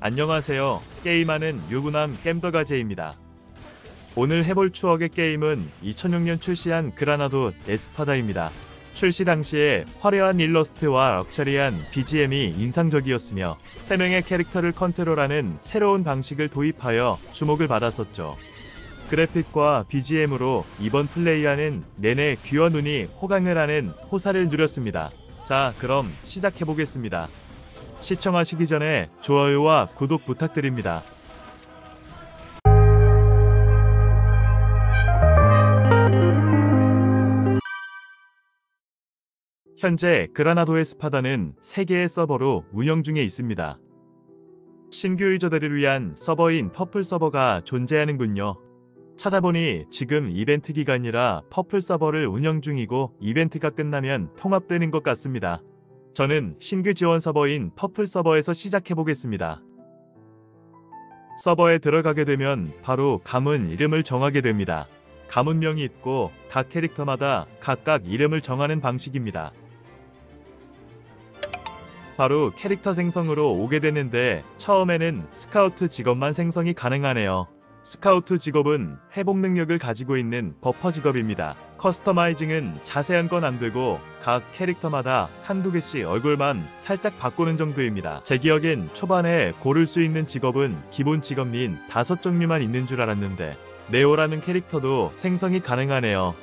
안녕하세요. 게임하는 유부남 겜더가제입니다. 오늘 해볼 추억의 게임은 2006년 출시한 그라나도 에스파다입니다. 출시 당시에 화려한 일러스트와 럭셔리한 BGM이 인상적이었으며 3명의 캐릭터를 컨트롤하는 새로운 방식을 도입하여 주목을 받았었죠. 그래픽과 BGM으로 이번 플레이하는 내내 귀와 눈이 호강을 하는 호사를 누렸습니다. 자, 그럼 시작해보겠습니다. 시청하시기 전에 좋아요와 구독 부탁드립니다. 현재 그라나도 에스파다는 3개의 서버로 운영 중에 있습니다. 신규 유저들을 위한 서버인 퍼플 서버가 존재하는군요. 찾아보니 지금 이벤트 기간이라 퍼플 서버를 운영 중이고 이벤트가 끝나면 통합되는 것 같습니다. 저는 신규 지원 서버인 퍼플 서버에서 시작해보겠습니다. 서버에 들어가게 되면 바로 가문 이름을 정하게 됩니다. 가문명이 있고 각 캐릭터마다 각각 이름을 정하는 방식입니다. 바로 캐릭터 생성으로 오게 되는데 처음에는 스카우트 직업만 생성이 가능하네요. 스카우트 직업은 회복 능력을 가지고 있는 버퍼 직업입니다. 커스터마이징은 자세한 건 안되고 각 캐릭터마다 한두 개씩 얼굴만 살짝 바꾸는 정도입니다. 제 기억엔 초반에 고를 수 있는 직업은 기본 직업 민 5종류만 있는 줄 알았는데 네오라는 캐릭터도 생성이 가능하네요.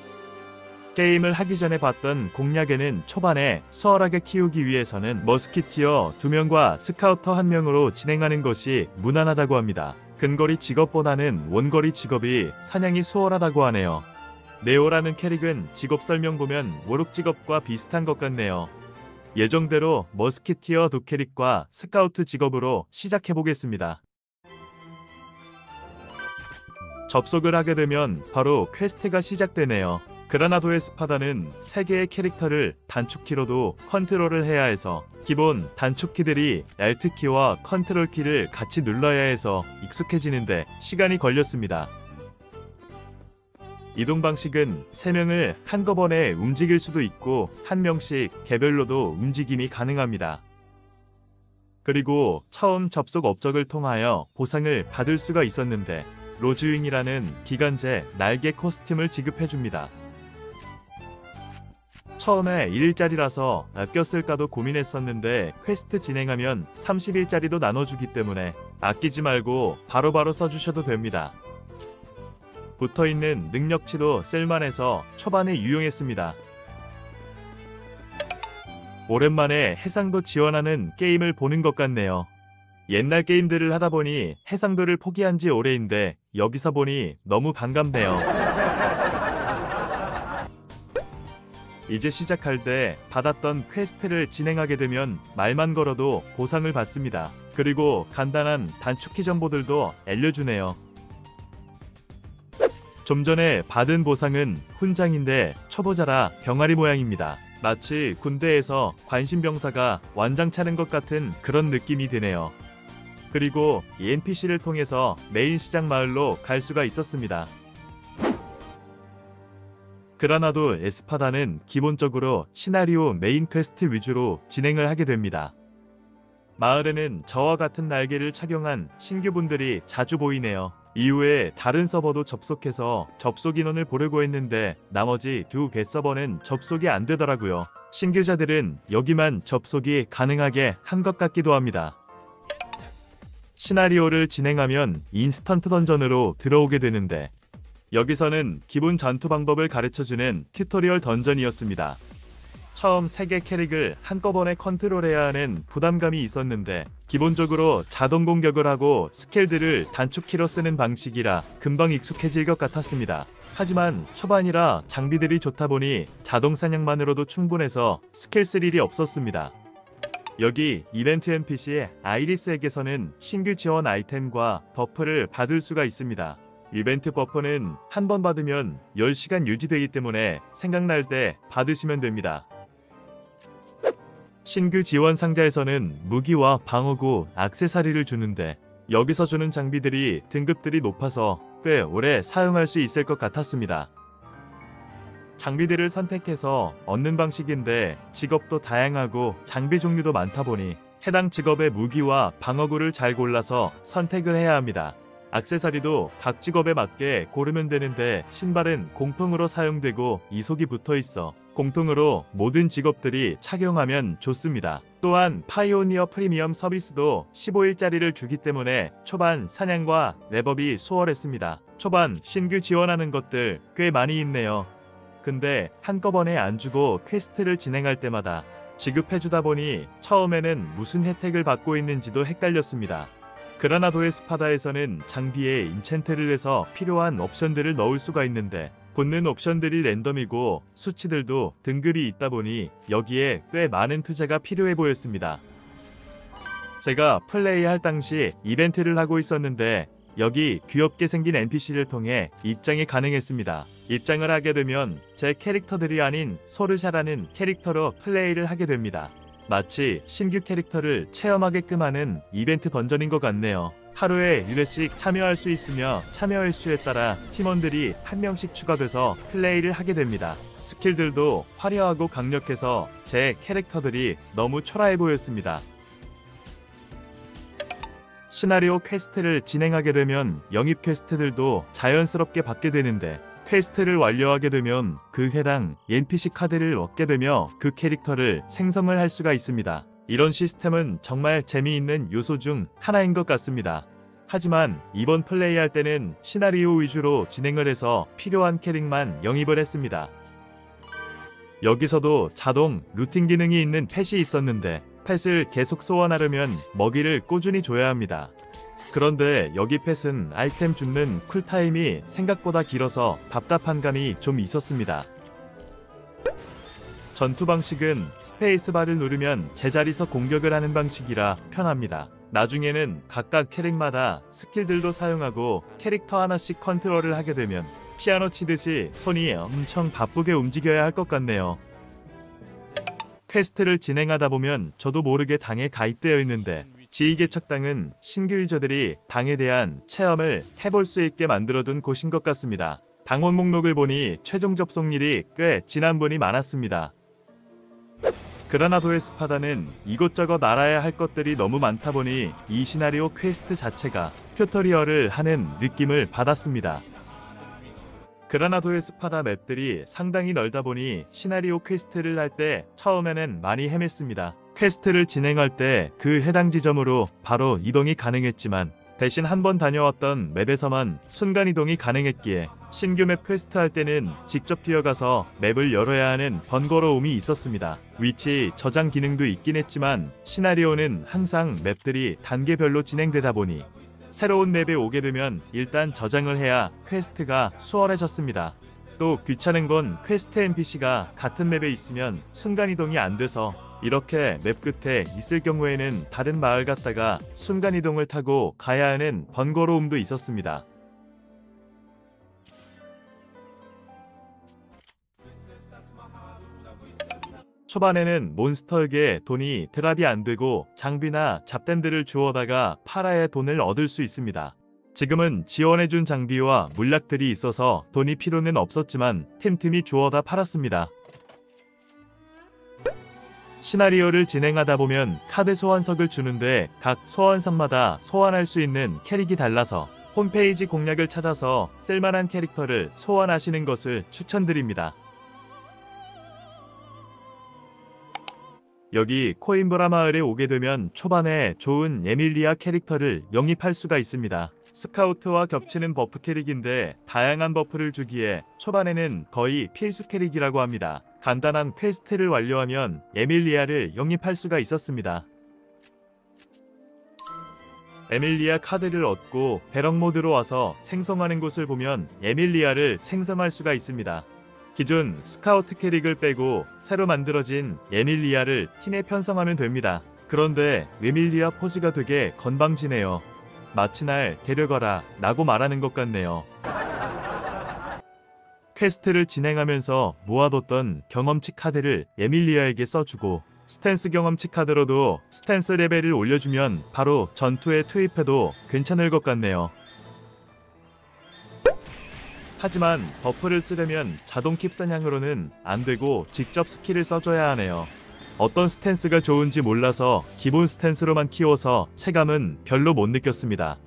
게임을 하기 전에 봤던 공략에는 초반에 수월하게 키우기 위해서는 머스키티어 2명과 스카우터 1명으로 진행하는 것이 무난하다고 합니다. 근거리 직업보다는 원거리 직업이 사냥이 수월하다고 하네요. 네오라는 캐릭은 직업 설명 보면 모록 직업과 비슷한 것 같네요. 예정대로 머스키티어 2캐릭과 스카우트 직업으로 시작해보겠습니다. 접속을 하게 되면 바로 퀘스트가 시작되네요. 그라나도 에스파다는 3개의 캐릭터를 단축키로도 컨트롤을 해야 해서 기본 단축키들이 Alt키와 컨트롤키를 같이 눌러야 해서 익숙해지는데 시간이 걸렸습니다. 이동 방식은 3명을 한꺼번에 움직일 수도 있고 1명씩 개별로도 움직임이 가능합니다. 그리고 처음 접속 업적을 통하여 보상을 받을 수가 있었는데 로즈윙이라는 기간제 날개 코스튬을 지급해줍니다. 처음에 1일짜리라서 아꼈을까도 고민했었는데 퀘스트 진행하면 30일짜리도 나눠주기 때문에 아끼지 말고 바로바로 써주셔도 됩니다. 붙어있는 능력치도 쓸만해서 초반에 유용했습니다. 오랜만에 해상도 지원하는 게임을 보는 것 같네요. 옛날 게임들을 하다보니 해상도를 포기한 지 오래인데 여기서 보니 너무 반갑네요. 이제 시작할 때 받았던 퀘스트를 진행하게 되면 말만 걸어도 보상을 받습니다. 그리고 간단한 단축키 정보들도 알려주네요. 좀 전에 받은 보상은 훈장인데 초보자라 병아리 모양입니다. 마치 군대에서 관심병사가 완장 차는 것 같은 그런 느낌이 드네요. 그리고 이 NPC를 통해서 메인 시장 마을로 갈 수가 있었습니다. 그라나도 에스파다는 기본적으로 시나리오 메인 퀘스트 위주로 진행을 하게 됩니다. 마을에는 저와 같은 날개를 착용한 신규분들이 자주 보이네요. 이후에 다른 서버도 접속해서 접속 인원을 보려고 했는데 나머지 2개 서버는 접속이 안 되더라고요. 신규자들은 여기만 접속이 가능하게 한 것 같기도 합니다. 시나리오를 진행하면 인스턴트 던전으로 들어오게 되는데 여기서는 기본 전투 방법을 가르쳐주는 튜토리얼 던전이었습니다. 처음 3개 캐릭을 한꺼번에 컨트롤해야 하는 부담감이 있었는데 기본적으로 자동 공격을 하고 스킬들을 단축키로 쓰는 방식이라 금방 익숙해질 것 같았습니다. 하지만 초반이라 장비들이 좋다 보니 자동 사냥만으로도 충분해서 스킬 쓸 일이 없었습니다. 여기 이벤트 NPC 아이리스에게서는 신규 지원 아이템과 버프를 받을 수가 있습니다. 이벤트 버퍼는 한 번 받으면 10시간 유지되기 때문에 생각날 때 받으시면 됩니다. 신규 지원 상자에서는 무기와 방어구, 액세서리를 주는데 여기서 주는 장비들이 등급들이 높아서 꽤 오래 사용할 수 있을 것 같았습니다. 장비들을 선택해서 얻는 방식인데 직업도 다양하고 장비 종류도 많다 보니 해당 직업의 무기와 방어구를 잘 골라서 선택을 해야 합니다. 액세서리도 각 직업에 맞게 고르면 되는데 신발은 공통으로 사용되고 이속이 붙어 있어 공통으로 모든 직업들이 착용하면 좋습니다. 또한 파이오니어 프리미엄 서비스도 15일짜리를 주기 때문에 초반 사냥과 랩업이 수월했습니다. 초반 신규 지원하는 것들 꽤 많이 있네요. 근데 한꺼번에 안 주고 퀘스트를 진행할 때마다 지급해주다 보니 처음에는 무슨 혜택을 받고 있는지도 헷갈렸습니다. 그라나도의 스파다에서는 장비에 인챈트를 해서 필요한 옵션들을 넣을 수가 있는데 붙는 옵션들이 랜덤이고 수치들도 등급이 있다 보니 여기에 꽤 많은 투자가 필요해 보였습니다. 제가 플레이할 당시 이벤트를 하고 있었는데 여기 귀엽게 생긴 NPC를 통해 입장이 가능했습니다. 입장을 하게 되면 제 캐릭터들이 아닌 소르샤라는 캐릭터로 플레이를 하게 됩니다. 마치 신규 캐릭터를 체험하게끔 하는 이벤트 던전인 것 같네요. 하루에 1회씩 참여할 수 있으며 참여 횟수에 따라 팀원들이 한 명씩 추가돼서 플레이를 하게 됩니다. 스킬들도 화려하고 강력해서 제 캐릭터들이 너무 초라해 보였습니다. 시나리오 퀘스트를 진행하게 되면 영입 퀘스트들도 자연스럽게 받게 되는데 퀘스트를 완료하게 되면 그 해당 NPC 카드를 얻게 되며 그 캐릭터를 생성을 할 수가 있습니다. 이런 시스템은 정말 재미있는 요소 중 하나인 것 같습니다. 하지만 이번 플레이할 때는 시나리오 위주로 진행을 해서 필요한 캐릭만 영입을 했습니다. 여기서도 자동 루팅 기능이 있는 펫이 있었는데 펫을 계속 소환하려면 먹이를 꾸준히 줘야 합니다. 그런데 여기 펫은 아이템 줍는 쿨타임이 생각보다 길어서 답답한 감이 좀 있었습니다. 전투 방식은 스페이스바를 누르면 제자리에서 공격을 하는 방식이라 편합니다. 나중에는 각각 캐릭마다 스킬들도 사용하고 캐릭터 하나씩 컨트롤을 하게 되면 피아노 치듯이 손이 엄청 바쁘게 움직여야 할 것 같네요. 퀘스트를 진행하다 보면 저도 모르게 당에 가입되어 있는데 지휘개척당은 신규 유저들이 당에 대한 체험을 해볼 수 있게 만들어둔 곳인 것 같습니다. 당원 목록을 보니 최종 접속률이 꽤 진한 분이 많았습니다. 그라나도의 스파다는 이곳저곳 알아야 할 것들이 너무 많다 보니 이 시나리오 퀘스트 자체가 튜토리얼을 하는 느낌을 받았습니다. 그라나도의 스파다 맵들이 상당히 넓다 보니 시나리오 퀘스트를 할 때 처음에는 많이 헤맸습니다. 퀘스트를 진행할 때 그 해당 지점으로 바로 이동이 가능했지만 대신 한번 다녀왔던 맵에서만 순간이동이 가능했기에 신규 맵 퀘스트 할 때는 직접 뛰어가서 맵을 열어야 하는 번거로움이 있었습니다. 위치 저장 기능도 있긴 했지만 시나리오는 항상 맵들이 단계별로 진행되다 보니 새로운 맵에 오게 되면 일단 저장을 해야 퀘스트가 수월해졌습니다. 또 귀찮은 건 퀘스트 NPC가 같은 맵에 있으면 순간이동이 안 돼서 이렇게 맵 끝에 있을 경우에는 다른 마을 갔다가 순간이동을 타고 가야 하는 번거로움도 있었습니다. 초반에는 몬스터에게 돈이 드랍이 안 되고 장비나 잡템들을 주워다가 팔아야 돈을 얻을 수 있습니다. 지금은 지원해준 장비와 물약들이 있어서 돈이 필요는 없었지만 틈틈이 주워다 팔았습니다. 시나리오를 진행하다 보면 카드 소환석을 주는데 각 소환석마다 소환할 수 있는 캐릭이 달라서 홈페이지 공략을 찾아서 쓸만한 캐릭터를 소환하시는 것을 추천드립니다. 여기 코임브라 마을에 오게 되면 초반에 좋은 에밀리아 캐릭터를 영입할 수가 있습니다. 스카우트와 겹치는 버프 캐릭인데 다양한 버프를 주기에 초반에는 거의 필수 캐릭이라고 합니다. 간단한 퀘스트를 완료하면 에밀리아를 영입할 수가 있었습니다. 에밀리아 카드를 얻고 배럭 모드로 와서 생성하는 곳을 보면 에밀리아를 생성할 수가 있습니다. 기존 스카우트 캐릭을 빼고 새로 만들어진 에밀리아를 팀에 편성하면 됩니다. 그런데 에밀리아 포즈가 되게 건방지네요. 마치 날 데려가라 라고 말하는 것 같네요. 퀘스트를 진행하면서 모아뒀던 경험치 카드를 에밀리아에게 써주고 스탠스 경험치 카드로도 스탠스 레벨을 올려주면 바로 전투에 투입해도 괜찮을 것 같네요. 하지만 버프를 쓰려면 자동 킵 사냥으로는 안되고 직접 스킬을 써줘야 하네요. 어떤 스탠스가 좋은지 몰라서 기본 스탠스로만 키워서 체감은 별로 못 느꼈습니다.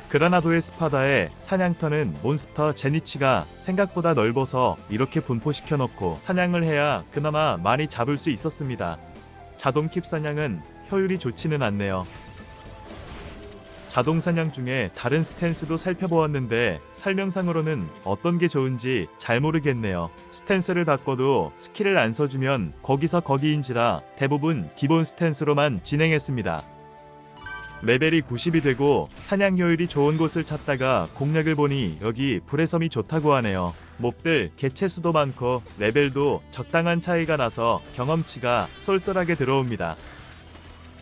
그라나도의 스파다의 사냥터는 몬스터 제니치가 생각보다 넓어서 이렇게 분포시켜 놓고 사냥을 해야 그나마 많이 잡을 수 있었습니다. 자동 킵 사냥은 효율이 좋지는 않네요. 자동 사냥 중에 다른 스탠스도 살펴보았는데 설명상으로는 어떤 게 좋은지 잘 모르겠네요. 스탠스를 바꿔도 스킬을 안 써주면 거기서 거기인지라 대부분 기본 스탠스로만 진행했습니다. 레벨이 90이 되고 사냥 효율이 좋은 곳을 찾다가 공략을 보니 여기 불의 섬이 좋다고 하네요. 몹들 개체 수도 많고 레벨도 적당한 차이가 나서 경험치가 쏠쏠하게 들어옵니다.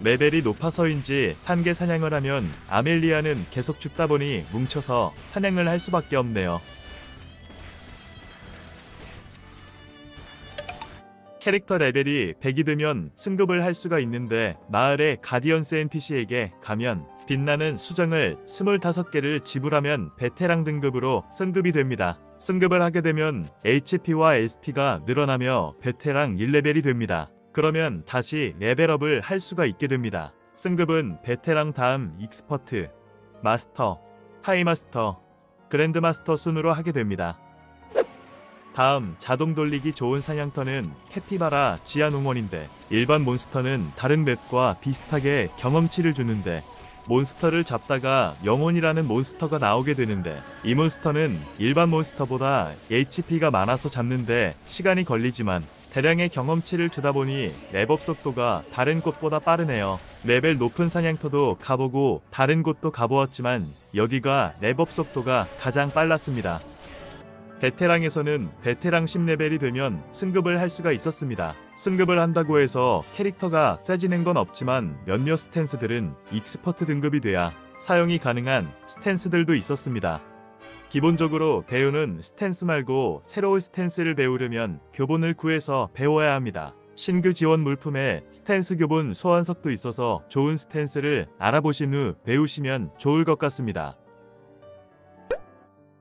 레벨이 높아서인지 3개 사냥을 하면 아멜리아는 계속 죽다 보니 뭉쳐서 사냥을 할 수밖에 없네요. 캐릭터 레벨이 100이 되면 승급을 할 수가 있는데 마을의 가디언스 NPC에게 가면 빛나는 수정을 25개를 지불하면 베테랑 등급으로 승급이 됩니다. 승급을 하게 되면 HP와 SP가 늘어나며 베테랑 1레벨이 됩니다. 그러면 다시 레벨업을 할 수가 있게 됩니다. 승급은 베테랑 다음 익스퍼트, 마스터, 하이마스터, 그랜드마스터 순으로 하게 됩니다. 다음 자동 돌리기 좋은 사냥터는 캐피바라 지하농원인데 일반 몬스터는 다른 맵과 비슷하게 경험치를 주는데 몬스터를 잡다가 영혼이라는 몬스터가 나오게 되는데 이 몬스터는 일반 몬스터보다 HP가 많아서 잡는데 시간이 걸리지만 대량의 경험치를 주다 보니 랩업 속도가 다른 곳보다 빠르네요. 레벨 높은 사냥터도 가보고 다른 곳도 가보았지만 여기가 랩업 속도가 가장 빨랐습니다. 베테랑에서는 베테랑 10레벨이 되면 승급을 할 수가 있었습니다. 승급을 한다고 해서 캐릭터가 세지는 건 없지만 몇몇 스탠스들은 익스퍼트 등급이 돼야 사용이 가능한 스탠스들도 있었습니다. 기본적으로 배우는 스탠스 말고 새로운 스탠스를 배우려면 교본을 구해서 배워야 합니다. 신규 지원 물품에 스탠스 교본 소환석도 있어서 좋은 스탠스를 알아보신 후 배우시면 좋을 것 같습니다.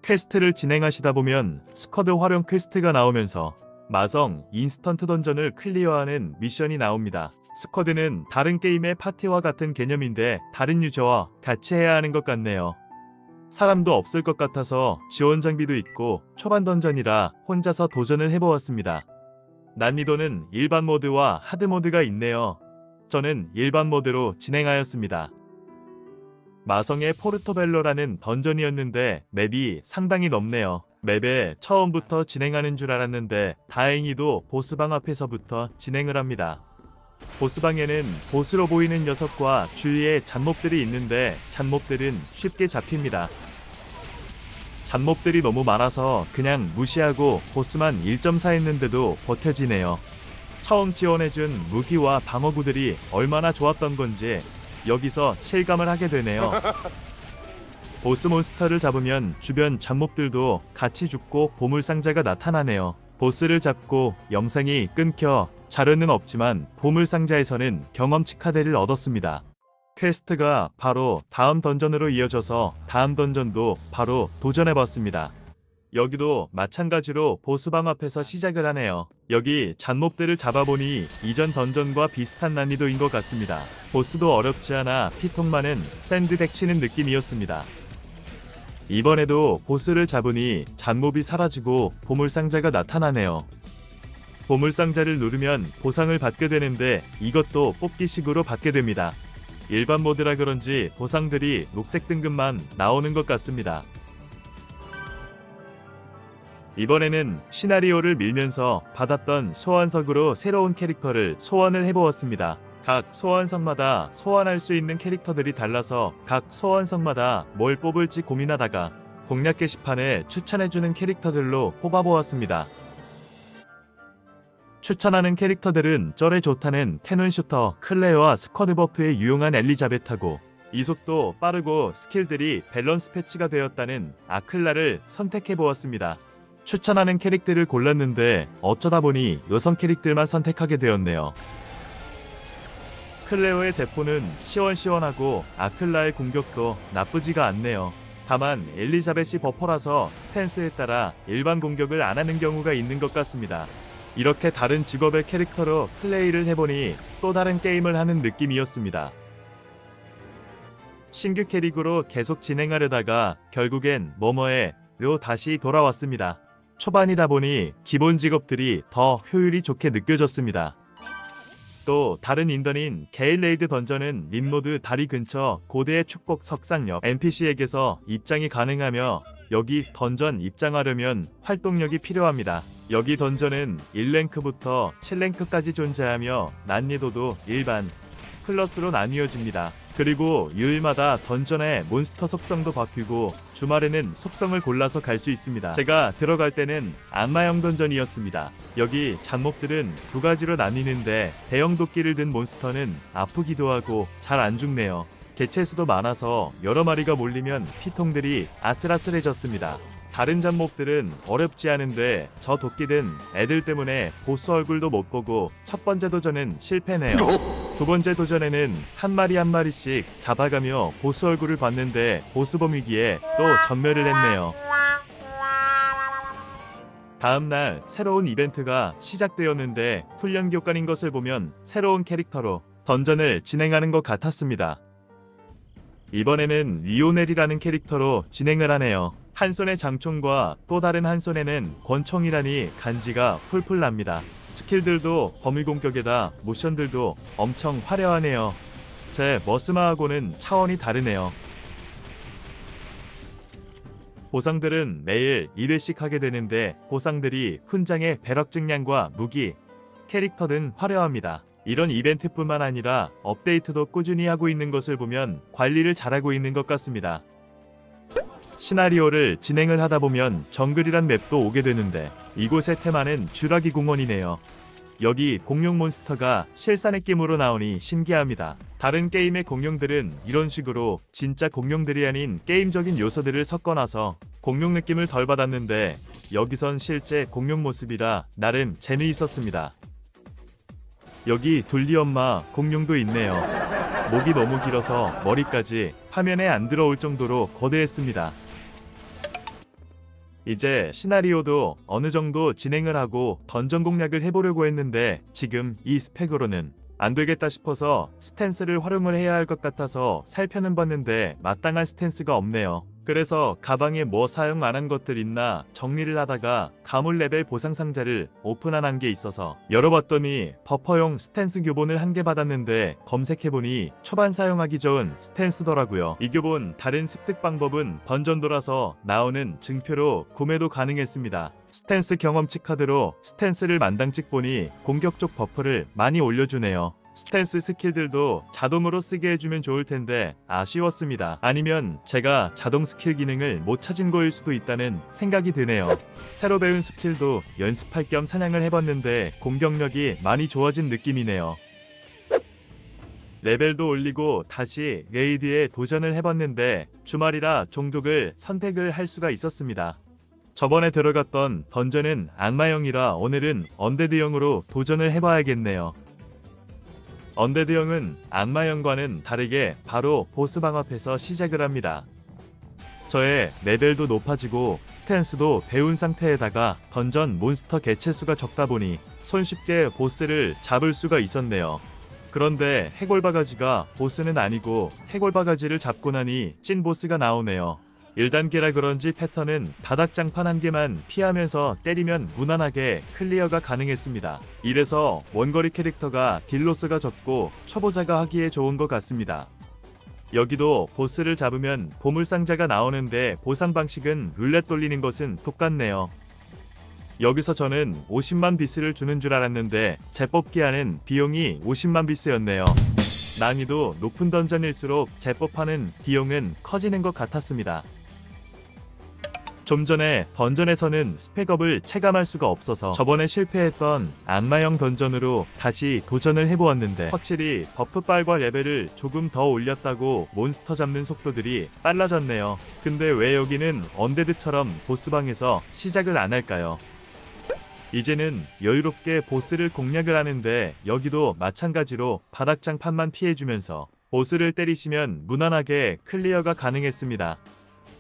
퀘스트를 진행하시다 보면 스쿼드 활용 퀘스트가 나오면서 마성 인스턴트 던전을 클리어하는 미션이 나옵니다. 스쿼드는 다른 게임의 파티와 같은 개념인데 다른 유저와 같이 해야 하는 것 같네요. 사람도 없을 것 같아서 지원 장비도 있고 초반 던전이라 혼자서 도전을 해보았습니다. 난이도는 일반 모드와 하드 모드가 있네요. 저는 일반 모드로 진행하였습니다. 마성의 포르토벨로라는 던전이었는데 맵이 상당히 넓네요. 맵에 처음부터 진행하는 줄 알았는데 다행히도 보스방 앞에서부터 진행을 합니다. 보스방에는 보스로 보이는 녀석과 주위에 잡몹들이 있는데 잡몹들은 쉽게 잡힙니다. 잡몹들이 너무 많아서 그냥 무시하고 보스만 1.4 했는데도 버텨지네요. 처음 지원해준 무기와 방어구들이 얼마나 좋았던 건지 여기서 실감을 하게 되네요. 보스 몬스터를 잡으면 주변 잡몹들도 같이 죽고 보물상자가 나타나네요. 보스를 잡고 영상이 끊겨 자료는 없지만 보물상자에서는 경험치 카드를 얻었습니다. 퀘스트가 바로 다음 던전으로 이어져서 다음 던전도 바로 도전해봤습니다. 여기도 마찬가지로 보스방 앞에서 시작을 하네요. 여기 잡몹들을 잡아보니 이전 던전과 비슷한 난이도인 것 같습니다. 보스도 어렵지 않아 피통 많은 샌드백 치는 느낌이었습니다. 이번에도 보스를 잡으니 잡몹이 사라지고 보물상자가 나타나네요. 보물상자를 누르면 보상을 받게 되는데 이것도 뽑기식으로 받게 됩니다. 일반 모드라 그런지 보상들이 녹색 등급만 나오는 것 같습니다. 이번에는 시나리오를 밀면서 받았던 소환석으로 새로운 캐릭터를 소환을 해보았습니다. 각 소환석마다 소환할 수 있는 캐릭터들이 달라서 각 소환석마다 뭘 뽑을지 고민하다가 공략 게시판에 추천해주는 캐릭터들로 뽑아보았습니다. 추천하는 캐릭터들은 쩔에 좋다는 캐논 슈터 클레어와 스쿼드 버프에 유용한 엘리자베타고 이속도 빠르고 스킬들이 밸런스 패치가 되었다는 아클라를 선택해보았습니다. 추천하는 캐릭들을 골랐는데 어쩌다 보니 여성 캐릭들만 선택하게 되었네요. 클레오의 대포는 시원시원하고 아클라의 공격도 나쁘지가 않네요. 다만 엘리자벳이 버퍼라서 스탠스에 따라 일반 공격을 안 하는 경우가 있는 것 같습니다. 이렇게 다른 직업의 캐릭터로 플레이를 해보니 또 다른 게임을 하는 느낌이었습니다. 신규 캐릭으로 계속 진행하려다가 결국엔 뭐뭐에로 다시 돌아왔습니다. 초반이다 보니 기본 직업들이 더 효율이 좋게 느껴졌습니다. 또 다른 인던인 게일레이드 던전은 림노드 다리 근처 고대의 축복 석상 옆 NPC에게서 입장이 가능하며 여기 던전 입장하려면 활동력이 필요합니다. 여기 던전은 1랭크부터 7랭크까지 존재하며 난이도도 일반, 플러스로 나뉘어집니다. 그리고 요일마다 던전의 몬스터 속성도 바뀌고 주말에는 속성을 골라서 갈 수 있습니다. 제가 들어갈 때는 악마형 던전이었습니다. 여기 잡몹들은 두 가지로 나뉘는데 대형 도끼를 든 몬스터는 아프기도 하고 잘 안 죽네요. 개체수도 많아서 여러 마리가 몰리면 피통들이 아슬아슬해졌습니다. 다른 잡몹들은 어렵지 않은데 저 도끼 든 애들 때문에 보스 얼굴도 못 보고 첫 번째 도전은 실패네요. 두 번째 도전에는 한 마리 한 마리씩 잡아가며 보스 얼굴을 봤는데 보스 범위기에 또 전멸을 했네요. 다음날 새로운 이벤트가 시작되었는데 훈련 교관인 것을 보면 새로운 캐릭터로 던전을 진행하는 것 같았습니다. 이번에는 리오넬이라는 캐릭터로 진행을 하네요. 한 손에 장총과 또 다른 한 손에는 권총이라니 간지가 풀풀 납니다. 스킬들도 범위공격에다 모션들도 엄청 화려하네요. 제 머스마하고는 차원이 다르네요. 보상들은 매일 1회씩 하게 되는데 보상들이 훈장의 배럭 증량과 무기, 캐릭터 등 화려합니다. 이런 이벤트뿐만 아니라 업데이트도 꾸준히 하고 있는 것을 보면 관리를 잘하고 있는 것 같습니다. 시나리오를 진행을 하다 보면 정글이란 맵도 오게 되는데 이곳의 테마는 쥬라기 공원이네요. 여기 공룡 몬스터가 실사 느낌으로 나오니 신기합니다. 다른 게임의 공룡들은 이런 식으로 진짜 공룡들이 아닌 게임적인 요소들을 섞어놔서 공룡 느낌을 덜 받았는데 여기선 실제 공룡 모습이라 나름 재미있었습니다. 여기 둘리 엄마 공룡도 있네요. 목이 너무 길어서 머리까지 화면에 안 들어올 정도로 거대했습니다. 이제 시나리오도 어느 정도 진행을 하고 던전 공략을 해보려고 했는데 지금 이 스펙으로는 안 되겠다 싶어서 스탠스를 활용을 해야 할 것 같아서 살펴는 봤는데 마땅한 스탠스가 없네요. 그래서 가방에 뭐 사용 안 한 것들 있나 정리를 하다가 가물 레벨 보상 상자를 오픈한 게 있어서 열어봤더니 버퍼용 스탠스 교본을 한 개 받았는데 검색해보니 초반 사용하기 좋은 스탠스더라고요. 이 교본 다른 습득 방법은 던전 돌아서 나오는 증표로 구매도 가능했습니다. 스탠스 경험치 카드로 스탠스를 만당 찍보니 공격 쪽 버프를 많이 올려주네요. 스탠스 스킬들도 자동으로 쓰게 해주면 좋을 텐데 아쉬웠습니다. 아니면 제가 자동 스킬 기능을 못 찾은 거일 수도 있다는 생각이 드네요. 새로 배운 스킬도 연습할 겸 사냥을 해봤는데 공격력이 많이 좋아진 느낌이네요. 레벨도 올리고 다시 레이드에 도전을 해봤는데 주말이라 종족을 선택을 할 수가 있었습니다. 저번에 들어갔던 던전은 악마형이라 오늘은 언데드형으로 도전을 해봐야겠네요. 언데드형은 악마형과는 다르게 바로 보스방 앞에서 시작을 합니다. 저의 레벨도 높아지고 스탠스도 배운 상태에다가 던전 몬스터 개체수가 적다 보니 손쉽게 보스를 잡을 수가 있었네요. 그런데 해골바가지가 보스는 아니고 해골바가지를 잡고 나니 찐 보스가 나오네요. 1단계라 그런지 패턴은 바닥장판 한 개만 피하면서 때리면 무난하게 클리어가 가능했습니다. 이래서 원거리 캐릭터가 딜로스가 적고 초보자가 하기에 좋은 것 같습니다. 여기도 보스를 잡으면 보물상자가 나오는데 보상 방식은 룰렛 돌리는 것은 똑같네요. 여기서 저는 50만 비스를 주는 줄 알았는데 재뽑기 하는 비용이 50만 비스였네요. 난이도 높은 던전일수록 재뽑하는 비용은 커지는 것 같았습니다. 좀 전에 던전에서는 스펙업을 체감할 수가 없어서 저번에 실패했던 악마형 던전으로 다시 도전을 해보았는데 확실히 버프빨과 레벨을 조금 더 올렸다고 몬스터 잡는 속도들이 빨라졌네요. 근데 왜 여기는 언데드처럼 보스방에서 시작을 안 할까요? 이제는 여유롭게 보스를 공략을 하는데 여기도 마찬가지로 바닥장판만 피해주면서 보스를 때리시면 무난하게 클리어가 가능했습니다.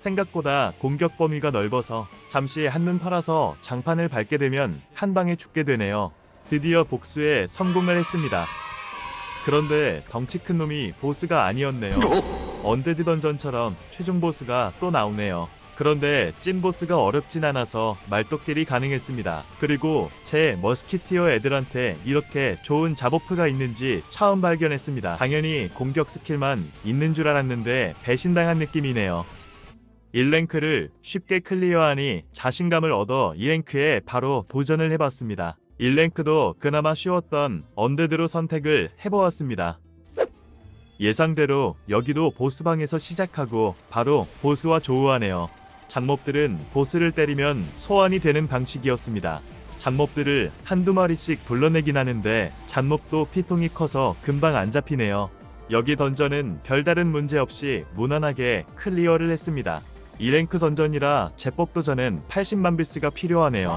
생각보다 공격 범위가 넓어서 잠시 한눈 팔아서 장판을 밟게 되면 한 방에 죽게 되네요. 드디어 복수에 성공을 했습니다. 그런데 덩치 큰 놈이 보스가 아니었네요. 언데드 던전처럼 최종 보스가 또 나오네요. 그런데 찐 보스가 어렵진 않아서 말뚝딜이 가능했습니다. 그리고 제 머스키티어 애들한테 이렇게 좋은 잡오프가 있는지 처음 발견했습니다. 당연히 공격 스킬만 있는 줄 알았는데 배신당한 느낌이네요. 1랭크를 쉽게 클리어하니 자신감을 얻어 2랭크에 바로 도전을 해봤습니다. 1랭크도 그나마 쉬웠던 언데드로 선택을 해보았습니다. 예상대로 여기도 보스방에서 시작하고 바로 보스와 조우하네요. 잡몹들은 보스를 때리면 소환이 되는 방식이었습니다. 잡몹들을 한두 마리씩 불러내긴 하는데 잡몹도 피통이 커서 금방 안 잡히네요. 여기 던전은 별다른 문제 없이 무난하게 클리어를 했습니다. 2랭크 던전이라 제법 도전은 80만 비스가 필요하네요.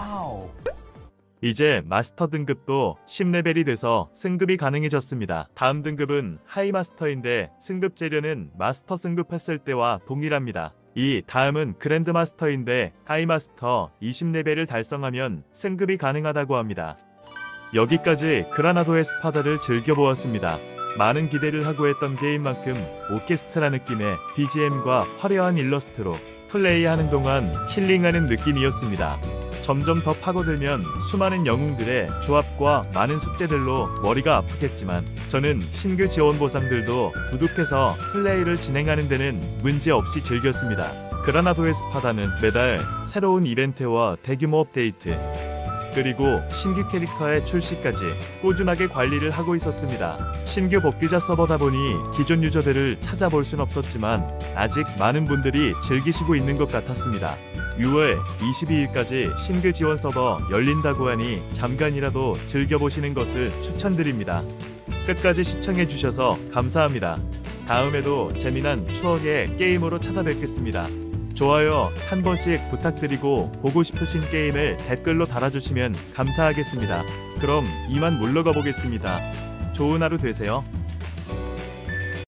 이제 마스터 등급도 10레벨이 돼서 승급이 가능해졌습니다. 다음 등급은 하이마스터인데 승급 재료는 마스터 승급했을 때와 동일합니다. 이 다음은 그랜드마스터인데 하이마스터 20레벨을 달성하면 승급이 가능하다고 합니다. 여기까지 그라나도의 스파다를 즐겨보았습니다. 많은 기대를 하고 했던 게임만큼 오케스트라 느낌의 BGM과 화려한 일러스트로 플레이하는 동안 힐링하는 느낌이었습니다. 점점 더 파고들면 수많은 영웅들의 조합과 많은 숙제들로 머리가 아프겠지만 저는 신규 지원 보상들도 두둑해서 플레이를 진행하는 데는 문제없이 즐겼습니다. 그라나도의 스파다는 매달 새로운 이벤트와 대규모 업데이트 그리고 신규 캐릭터의 출시까지 꾸준하게 관리를 하고 있었습니다. 신규 복귀자 서버다 보니 기존 유저들을 찾아볼 순 없었지만 아직 많은 분들이 즐기시고 있는 것 같았습니다. 6월 22일까지 신규 지원 서버 열린다고 하니 잠깐이라도 즐겨보시는 것을 추천드립니다. 끝까지 시청해주셔서 감사합니다. 다음에도 재미난 추억의 게임으로 찾아뵙겠습니다. 좋아요 한 번씩 부탁드리고 보고 싶으신 게임을 댓글로 달아주시면 감사하겠습니다. 그럼 이만 물러가 보겠습니다. 좋은 하루 되세요.